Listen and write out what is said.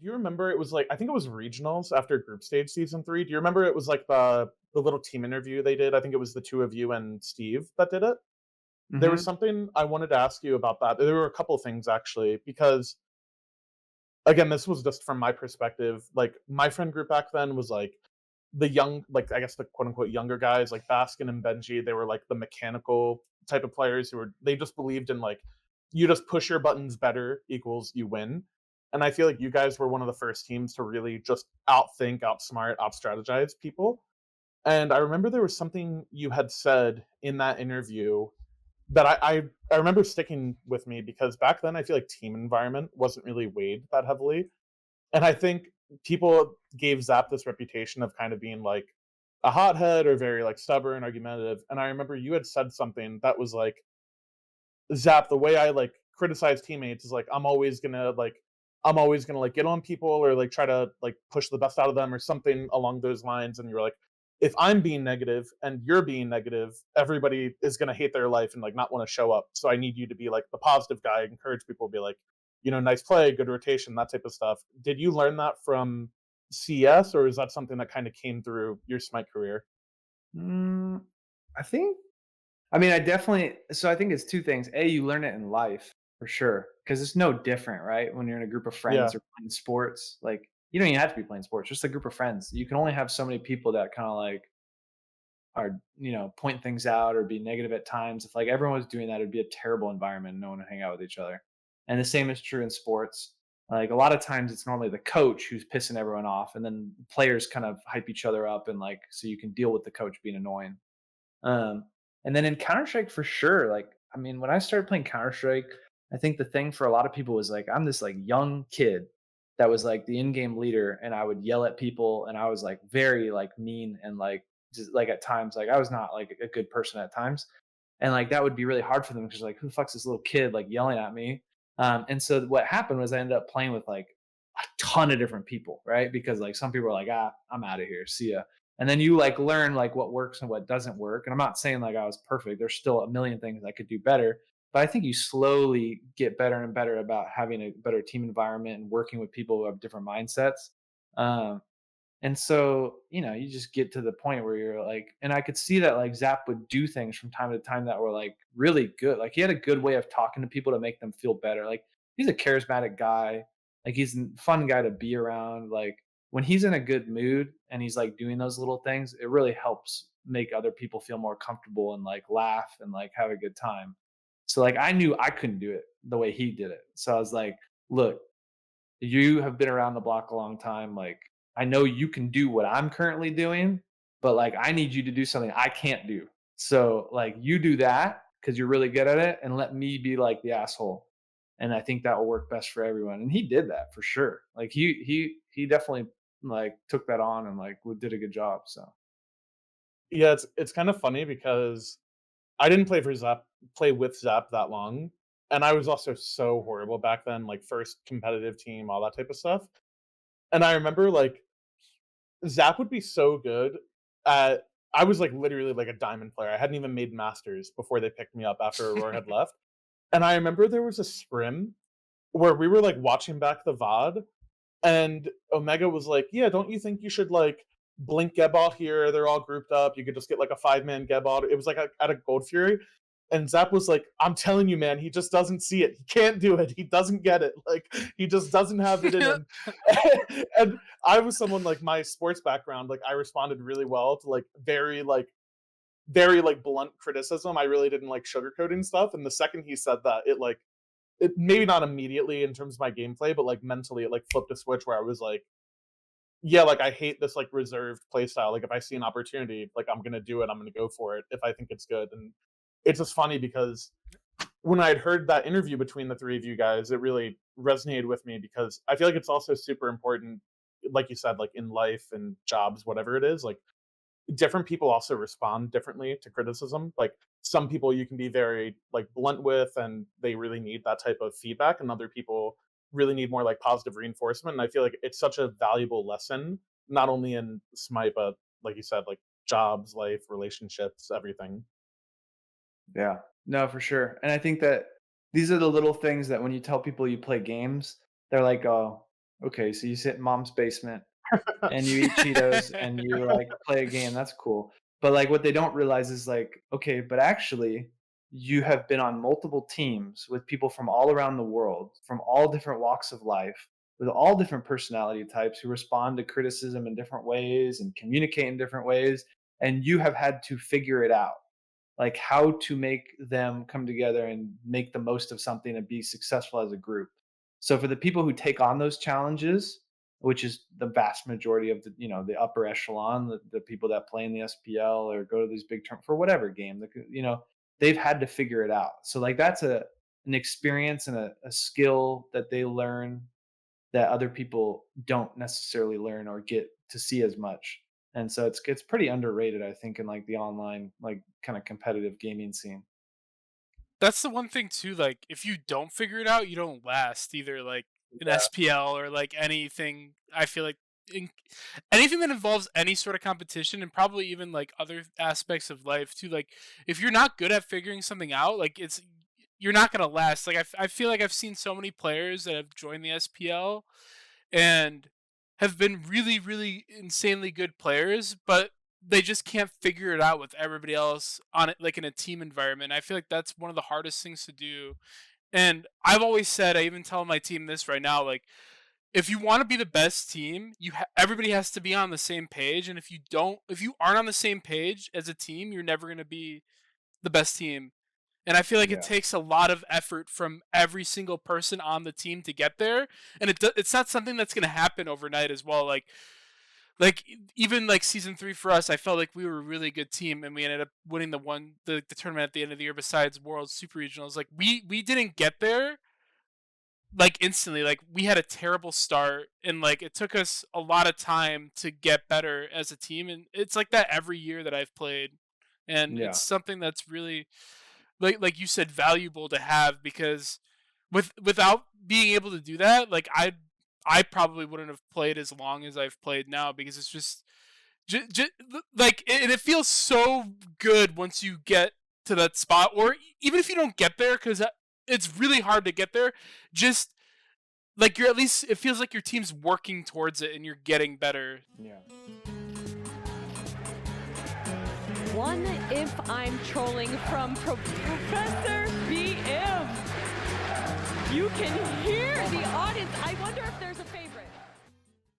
you remember it was like I think it was regionals after group stage season 3. Do you remember it was like the little team interview they did? I think it was the 2 of you and Steve that did it. There was Mhm. something I wanted to ask you about that. There were a couple things actually, because again, this was just from my perspective. Like my friend group back then was like the young, like I guess the quote unquote younger guys, like Baskin and Benji. They were like the mechanical type of players who were they just believed in like you just push your buttons better equals you win. And I feel like you guys were one of the first teams to really just outthink, outsmart, outstrategize people. And I remember there was something you had said in that interview that I remember sticking with me because back then I feel like team environment wasn't really weighed that heavily. And I think people gave Zap this reputation of kind of being like a hothead or very like stubborn, argumentative. And I remember you had said something that was like, Zap, the way I like criticize teammates is like I'm always gonna like get on people or like try to like push the best out of them or something along those lines. And you're like, if I'm being negative and you're being negative, everybody is gonna hate their life and like not want to show up. So I need you to be like the positive guy, encourage people, be like, nice play, good rotation, that type of stuff. Did you learn that from CS or is that something that kind of came through your Smite career? Mm, I think I mean, I definitely so I think it's 2 things. A, you learn it in life for sure, because it's no different, right? When you're in a group of Yeah. friends or playing sports, like, you don't even have to be playing sports, just a group of friends. You can only have so many people that kinda, like, are, point things out or be negative at times. If, like, everyone was doing that, it'd be a terrible environment, no one would hang out with each other. And the same is true in sports. Like, a lot of times, it's normally the coach who's pissing everyone off, and then players kind of hype each other up and, like, so you can deal with the coach being annoying. Um, and then in Counter Strike, for sure, like, I mean, when I started playing Counter Strike, I think the thing for a lot of people was like, I'm this like young kid that was like the in-game leader, and I would yell at people, and I was like very like mean and like just like at times like I was not like a good person at times, and like that would be really hard for them because like who the fuck's this little kid like yelling at me? And so what happened was I ended up playing with like a ton of different people, right? Because like some people are like, I'm out of here, see ya, and then you like learn like what works and what doesn't work. And I'm not saying like I was perfect, there's still a million things I could do better, but I think you slowly get better and better about having a better team environment and working with people who have different mindsets. Um, and so you just get to the point where you're like, and I could see that like Zap would do things from time to time that were like really good. Like he had a good way of talking to people to make them feel better. Like he's a charismatic guy, like he's a fun guy to be around. Like when he's in a good mood and he's like doing those little things, it really helps make other people feel more comfortable and like laugh and like have a good time. So like I knew I couldn't do it the way he did it, so I was like, look, you have been around the block a long time. Like, I know you can do what I'm currently doing, but like, I need you to do something I can't do. So, like, you do that because you're really good at it, and let me be like the asshole. And I think that will work best for everyone. And he did that for sure. Like, he definitely like took that on and like did a good job. So, Yeah, it's kind of funny because I didn't play with Zap that long, and I was also so horrible back then, like, first competitive team, all that type of stuff, and I remember, like, Zap would be so good at I was, like, literally, like, a diamond player, I hadn't even made masters before they picked me up after Aurora had left, and I remember there was a scrim where we were, like, watching back the VOD, and Omega was like, "Yeah, don't you think you should like blink Gebot here? They're all grouped up. You could just get like a 5-man Gebot." It was like at a Gold Fury, and Zap was like, "I'm telling you, man, he just doesn't see it. He can't do it. He doesn't get it. Like he just doesn't have it in him." And I was someone like my sports background. Like I responded really well to like very like blunt criticism. I really didn't like sugarcoating stuff. And the second he said that, it maybe not immediately in terms of my gameplay, but like mentally, it like flipped a switch where I was like, yeah, like I hate this like reserved play style. Like if I see an opportunity, like I'm gonna do it. I'm gonna go for it if I think it's good. And it's just funny because when I had heard that interview between the three of you guys, it really resonated with me because I feel like it's also super important, like you said, like in life and jobs, whatever it is, like different people also respond differently to criticism. Like some people you can be very like blunt with and they really need that type of feedback and other people really need more like positive reinforcement. And I feel like it's such a valuable lesson, not only in Smite, but like you said, like jobs, life, relationships, everything. yeah, no, for sure. And I think that these are the little things that when you tell people you play games, they're like, oh. Okay, so you sit in mom's basement and you eat Cheetos and you like play a game. That's cool. But like what they don't realize is like, okay, but actually you have been on multiple teams with people from all around the world, from all different walks of life, with all different personality types who respond to criticism in different ways and communicate in different ways. And you have had to figure it out, like how to make them come together and make the most of something and be successful as a group. So for the people who take on those challenges, which is the vast majority of the, the upper echelon, the people that play in the SPL or go to these big tournaments for whatever game, they've had to figure it out. So like that's an experience and a skill that they learn that other people don't necessarily learn or get to see as much. And so it's pretty underrated, I think, in like the online like kind of competitive gaming scene. That's the one thing too, like, if you don't figure it out, you don't last either, like, an Yeah, SPL or, like, anything. I feel like in anything that involves any sort of competition and probably even, like, other aspects of life too, like, if you're not good at figuring something out, like, you're not gonna last. Like, I feel like I've seen so many players that have joined the SPL and have been really, really insanely good players, but they just can't figure it out with everybody else on it, like in a team environment. I feel like that's one of the hardest things to do. And I've always said, I even tell my team this right now, like if you want to be the best team, everybody has to be on the same page. And if you aren't on the same page as a team, you're never going to be the best team. And I feel like it yeah, takes a lot of effort from every single person on the team to get there, and it's not something that's going to happen overnight as well. Even like season 3 for us, I felt like we were a really good team, and we ended up winning the tournament at the end of the year. Besides World Super Regionals, like we didn't get there like instantly. Like we had a terrible start, and like it took us a lot of time to get better as a team. And it's like that every year that I've played, and yeah, it's something that's really like you said, valuable to have because without being able to do that, like I probably wouldn't have played as long as I've played now because it's just like and it feels so good once you get to that spot, or even if you don't get there, because it's really hard to get there. Just like you're at least it feels like your team's working towards it and you're getting better. yeah. One if I'm trolling from Professor BM. You can hear the audience. I wonder if there's